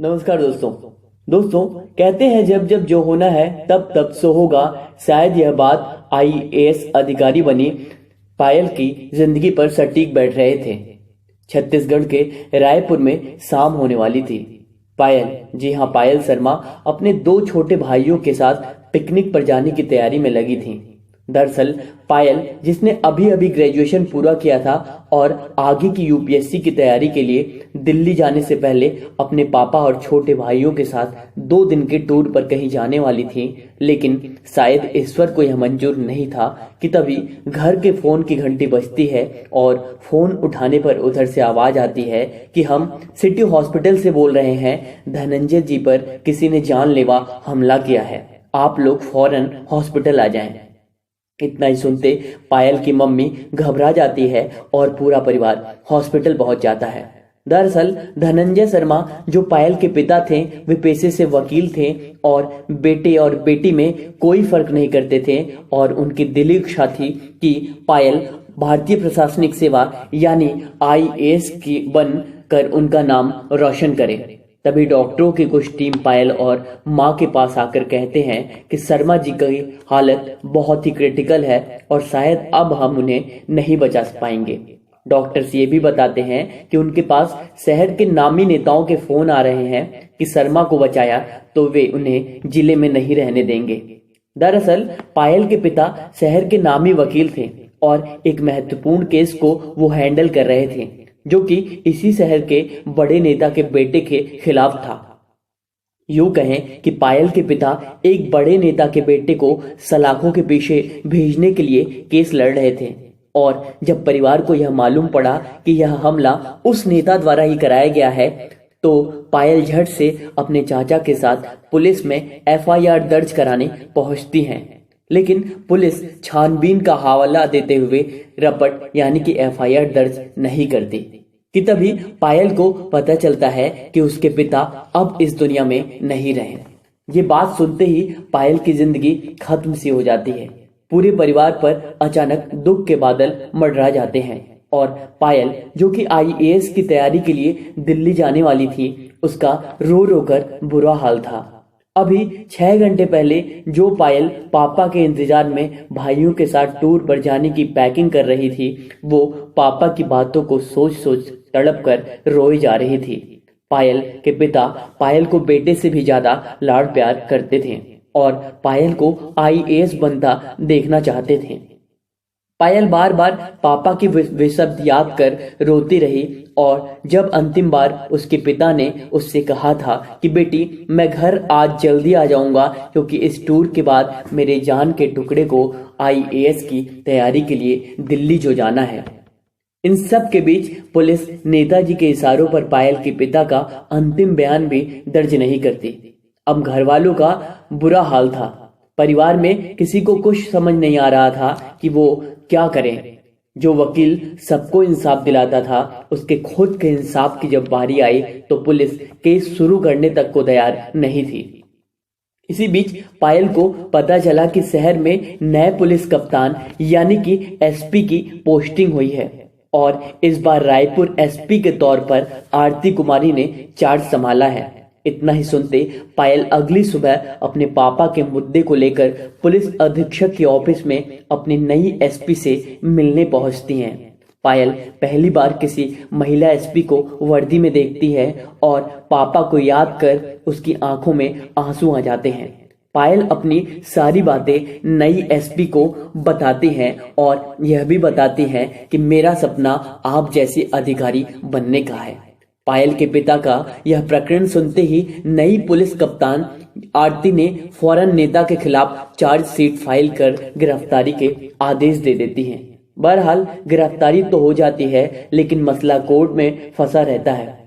नमस्कार दोस्तों कहते हैं जब जब जो होना है तब तब सो होगा। शायद यह बात आईएएस अधिकारी बनी पायल की जिंदगी पर सटीक बैठ रहे थे। छत्तीसगढ़ के रायपुर में शाम होने वाली थी। पायल, जी हाँ, पायल शर्मा अपने दो छोटे भाइयों के साथ पिकनिक पर जाने की तैयारी में लगी थी। दरअसल पायल, जिसने अभी अभी ग्रेजुएशन पूरा किया था और आगे की यूपीएससी की तैयारी के लिए दिल्ली जाने से पहले अपने पापा और छोटे भाइयों के साथ 2 दिन के टूर पर कहीं जाने वाली थी, लेकिन शायद ईश्वर को यह मंजूर नहीं था कि तभी घर के फोन की घंटी बजती है और फोन उठाने पर उधर से आवाज आती है कि हम सिटी हॉस्पिटल से बोल रहे हैं, धनंजय जी पर किसी ने जानलेवा हमला किया है, आप लोग फौरन हॉस्पिटल आ जाएं। इतना ही सुनते पायल की मम्मी घबरा जाती है और पूरा परिवार हॉस्पिटल पहुंच जाता है। दरअसल धनंजय शर्मा, जो पायल के पिता थे, वे पेशे से वकील थे और बेटे और बेटी में कोई फर्क नहीं करते थे और उनकी दिली इच्छा थी कि पायल भारतीय प्रशासनिक सेवा यानी आईएएस की बन कर उनका नाम रोशन करे। तभी डॉक्टरों की कुछ टीम पायल और मां के पास आकर कहते हैं कि शर्मा जी की हालत बहुत ही क्रिटिकल है और शायद अब हम उन्हें नहीं बचा पाएंगे। डॉक्टर्स ये भी बताते हैं कि उनके पास शहर के नामी नेताओं के फोन आ रहे हैं कि शर्मा को बचाया तो वे उन्हें जिले में नहीं रहने देंगे। दरअसल पायल के पिता शहर के नामी वकील थे और एक महत्वपूर्ण केस को वो हैंडल कर रहे थे, जो कि इसी शहर के बड़े नेता के बेटे के खिलाफ था। यूं कहें कि पायल के पिता एक बड़े नेता के बेटे को सलाखों के पीछे भेजने के लिए केस लड़ रहे थे और जब परिवार को यह मालूम पड़ा कि यह हमला उस नेता द्वारा ही कराया गया है तो पायल झट से अपने चाचा के साथ पुलिस में एफआईआर दर्ज कराने पहुंचती हैं। लेकिन पुलिस छानबीन का हवाला देते हुए रपट यानी कि एफआईआर दर्ज नहीं करती कि तभी पायल को पता चलता है कि उसके पिता अब इस दुनिया में नहीं रहे। ये बात सुनते ही पायल की जिंदगी खत्म सी हो जाती है। पूरे परिवार पर अचानक दुख के बादल मंडरा जाते हैं और पायल, जो कि आईएएस की तैयारी के लिए दिल्ली जाने वाली थी, उसका रो रो कर बुरा हाल था। अभी 6 घंटे पहले जो पायल पापा के इंतजार में भाइयों के साथ टूर पर जाने की पैकिंग कर रही थी, वो पापा की बातों को सोच सोच तड़प कर रोई जा रही थी। पायल के पिता पायल को बेटे से भी ज्यादा लाड़ प्यार करते थे और पायल को आईएएस बनता देखना चाहते थे। पायल बार बार पापा की वे शब्द याद कर रोती रही और जब अंतिम बार उसके पिता ने उससे कहा था कि बेटी, मैं घर आज जल्दी आ जाऊंगा क्योंकि इस टूर के बाद मेरे जान के टुकड़े को आईएएस की तैयारी के लिए दिल्ली जो जाना है। इन सब के बीच पुलिस नेताजी के इशारों पर पायल के पिता का अंतिम बयान भी दर्ज नहीं करती। अब घर वालों का बुरा हाल था। परिवार में किसी को कुछ समझ नहीं आ रहा था कि वो क्या करें। जो वकील सबको इंसाफ दिलाता था, उसके खुद के इंसाफ की जब बारी आई तो पुलिस केस शुरू करने तक को तैयार नहीं थी। इसी बीच पायल को पता चला कि शहर में नए पुलिस कप्तान यानी कि एसपी की पोस्टिंग हुई है और इस बार रायपुर एसपी के तौर पर आरती कुमारी ने चार्ज संभाला है। इतना ही सुनते पायल अगली सुबह अपने पापा के मुद्दे को लेकर पुलिस अधीक्षक के ऑफिस में अपनी नई एसपी से मिलने पहुंचती हैं। पायल पहली बार किसी महिला एसपी को वर्दी में देखती है और पापा को याद कर उसकी आंखों में आंसू आ जाते हैं। पायल अपनी सारी बातें नई एसपी को बताती हैं और यह भी बताती हैं कि मेरा सपना आप जैसे अधिकारी बनने का है। पायल के पिता का यह प्रकरण सुनते ही नई पुलिस कप्तान आरती ने फौरन नेता के खिलाफ चार्जशीट फाइल कर गिरफ्तारी के आदेश दे देती है। बहरहाल गिरफ्तारी तो हो जाती है, लेकिन मसला कोर्ट में फंसा रहता है।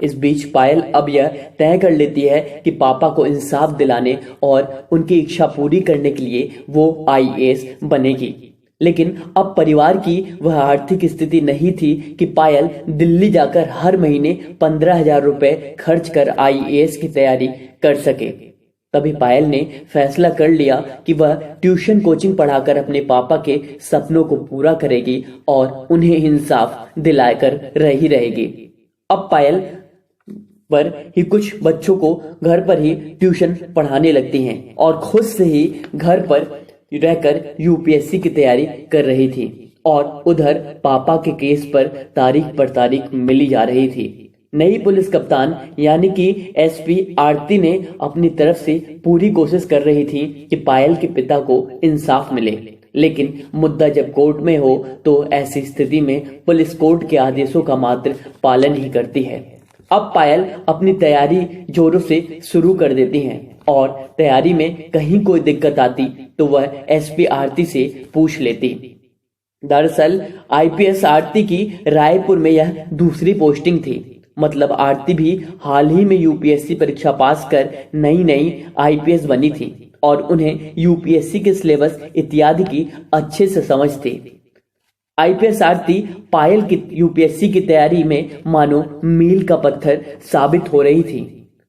इस बीच पायल अब यह तय कर लेती है कि पापा को इंसाफ दिलाने और उनकी इच्छा पूरी करने के लिए वो आईएएस बनेगी। लेकिन अब परिवार की वह आर्थिक स्थिति नहीं थी कि पायल दिल्ली जाकर हर महीने 15,000 रुपए खर्च कर आईएएस की तैयारी कर सके। तभी पायल ने फैसला कर लिया कि वह ट्यूशन कोचिंग पढ़ाकर अपने पापा के सपनों को पूरा करेगी और उन्हें इंसाफ दिलाकर रही रहेगी। अब पायल पर ही कुछ बच्चों को घर पर ही ट्यूशन पढ़ाने लगती हैं और खुद से ही घर पर रहकर यूपीएससी की तैयारी कर रही थी। और उधर पापा के केस पर तारीख पर तारीख मिली जा रही थी। नई पुलिस कप्तान यानी कि एसपी आरती ने अपनी तरफ से पूरी कोशिश कर रही थी कि पायल के पिता को इंसाफ मिले, लेकिन मुद्दा जब कोर्ट में हो तो ऐसी स्थिति में पुलिस कोर्ट के आदेशों का मात्र पालन ही करती है। अब पायल अपनी तैयारी जोरों से शुरू कर देती हैं और तैयारी में कहीं कोई दिक्कत आती तो वह एसपी आरती से पूछ लेती। दरअसल आईपीएस आरती की रायपुर में यह दूसरी पोस्टिंग थी। मतलब आरती भी हाल ही में यूपीएससी परीक्षा पास कर नई नई आईपीएस बनी थी और उन्हें यूपीएससी के सिलेबस इत्यादि की अच्छे से समझ थी। आईपीएस आरती पायल की यूपीएससी की तैयारी में मानो मील का पत्थर साबित हो रही थी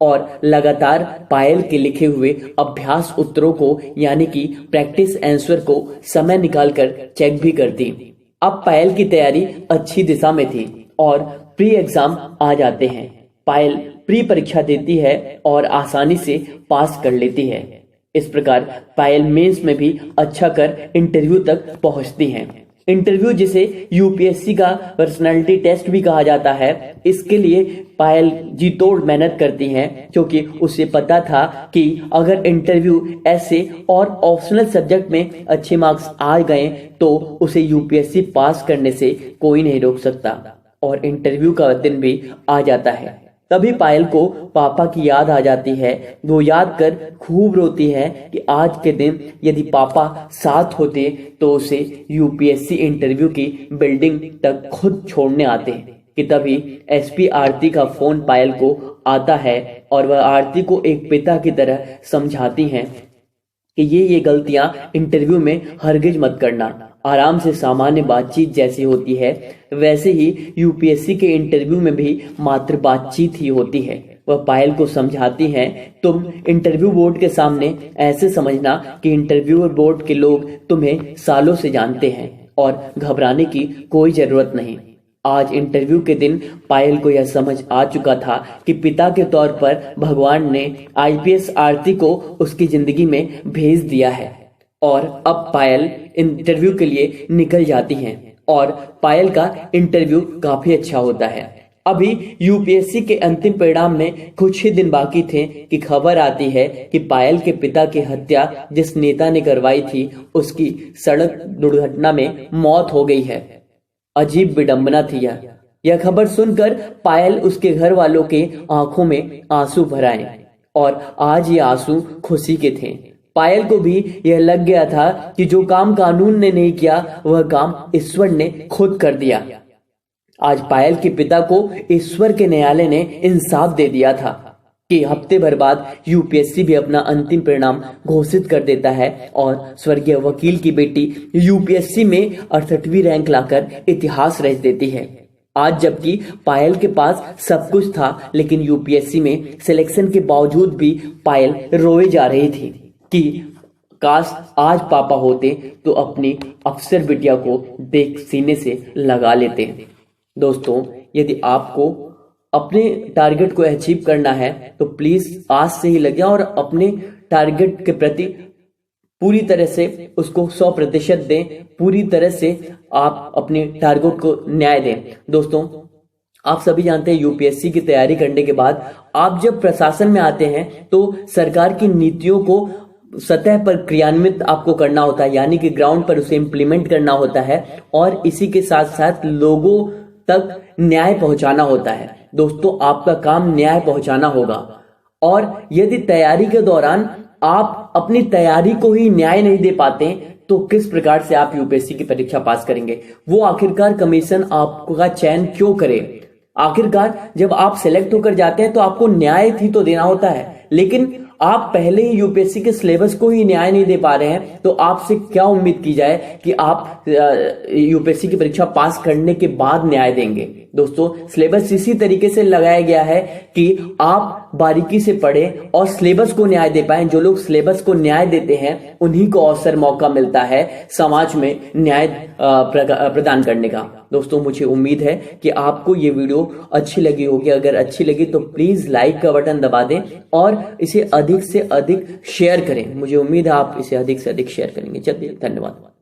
और लगातार पायल के लिखे हुए अभ्यास उत्तरों को यानी कि प्रैक्टिस आंसर को समय निकालकर चेक भी करती। अब पायल की तैयारी अच्छी दिशा में थी और प्री एग्जाम आ जाते हैं। पायल प्री परीक्षा देती है और आसानी से पास कर लेती है। इस प्रकार पायल मेंस में भी अच्छा कर इंटरव्यू तक पहुंचती हैं। इंटरव्यू जिसे यूपीएससी का पर्सनालिटी टेस्ट भी कहा जाता है, इसके लिए पायल जी तोड़ मेहनत करती हैं क्योंकि उसे पता था कि अगर इंटरव्यू ऐसे और ऑप्शनल सब्जेक्ट में अच्छे मार्क्स आ गए तो उसे यूपीएससी पास करने से कोई नहीं रोक सकता। और इंटरव्यू का दिन भी आ जाता है। तभी पायल को पापा की याद आ जाती है। वो याद कर खूब रोती है कि आज के दिन यदि पापा साथ होते तो उसे यूपीएससी इंटरव्यू की बिल्डिंग तक खुद छोड़ने आते। कि तभी एसपी आरती का फोन पायल को आता है और वह आरती को एक पिता की तरह समझाती हैं कि ये गलतियां इंटरव्यू में हरगिज मत करना। आराम से सामान्य बातचीत जैसी होती है वैसे ही यूपीएससी के इंटरव्यू में भी मात्र बातचीत ही होती है। वह पायल को समझाती हैं, तुम इंटरव्यू बोर्ड के सामने ऐसे समझना कि इंटरव्यू बोर्ड के लोग तुम्हें सालों से जानते हैं और घबराने की कोई जरूरत नहीं। आज इंटरव्यू के दिन पायल को यह समझ आ चुका था कि पिता के तौर पर भगवान ने आईपीएस आरती को उसकी जिंदगी में भेज दिया है। और अब पायल इंटरव्यू के लिए निकल जाती हैं और पायल का इंटरव्यू काफी अच्छा होता है। अभी यूपीएससी के अंतिम परिणाम में कुछ ही दिन बाकी थे कि खबर आती है कि पायल के पिता की हत्या जिस नेता ने करवाई थी उसकी सड़क दुर्घटना में मौत हो गई है। अजीब विडंबना थी यह खबर सुनकर पायल उसके घर वालों के आंखों में आंसू भर आए और आज ये आंसू खुशी के थे। पायल को भी यह लग गया था कि जो काम कानून ने नहीं किया वह काम ईश्वर ने खुद कर दिया। आज पायल के पिता को ईश्वर के न्यायालय ने इंसाफ दे दिया था कि हफ्ते भर बाद यूपीएससी भी अपना अंतिम परिणाम घोषित कर देता है और स्वर्गीय वकील की बेटी यूपीएससी में 68वीं रैंक लाकर इतिहास रच देती है। आज जबकि पायल के पास सब कुछ था लेकिन यूपीएससी में सिलेक्शन के बावजूद भी पायल रोए जा रही थी कि काश आज पापा होते तो अपनी अफसर बिटिया को देख सीने से लगा लेते। दोस्तों, यदि आपको अपने टारगेट को अचीव करना है तो प्लीज आज से ही लग जाएं और अपने टारगेट के प्रति पूरी तरह से उसको 100% दें। पूरी तरह से आप अपने टारगेट को न्याय दें। दोस्तों, आप सभी जानते हैं यूपीएससी की तैयारी करने के बाद आप जब प्रशासन में आते हैं तो सरकार की नीतियों को सतह पर क्रियान्वित आपको करना होता है, यानी कि ग्राउंड पर उसे इम्प्लीमेंट करना होता है और इसी के साथ साथ लोगों तक न्याय पहुंचाना होता है। दोस्तों, आपका काम न्याय पहुंचाना होगा और यदि तैयारी के दौरान आप अपनी तैयारी को ही न्याय नहीं दे पाते तो किस प्रकार से आप यूपीएससी की परीक्षा पास करेंगे? वो आखिरकार कमीशन आपका चयन क्यों करे? आखिरकार जब आप सिलेक्ट होकर जाते हैं तो आपको न्याय ही तो देना होता है, लेकिन आप पहले ही यूपीएससी के सिलेबस को ही न्याय नहीं दे पा रहे हैं तो आपसे क्या उम्मीद की जाए कि आप यूपीएससी की परीक्षा पास करने के बाद न्याय देंगे? दोस्तों सिलेबस इसी तरीके से लगाया गया है कि आप बारीकी से पढ़ें और सिलेबस को न्याय दे पाएं। जो लोग सिलेबस को न्याय देते हैं उन्हीं को अवसर मौका मिलता है समाज में न्याय प्रदान करने का। दोस्तों मुझे उम्मीद है कि आपको ये वीडियो अच्छी लगी होगी। अगर अच्छी लगी तो प्लीज लाइक का बटन दबा दें और इसे अधिक से अधिक शेयर करें। मुझे उम्मीद है आप इसे अधिक से अधिक शेयर करेंगे। चलिए, धन्यवाद।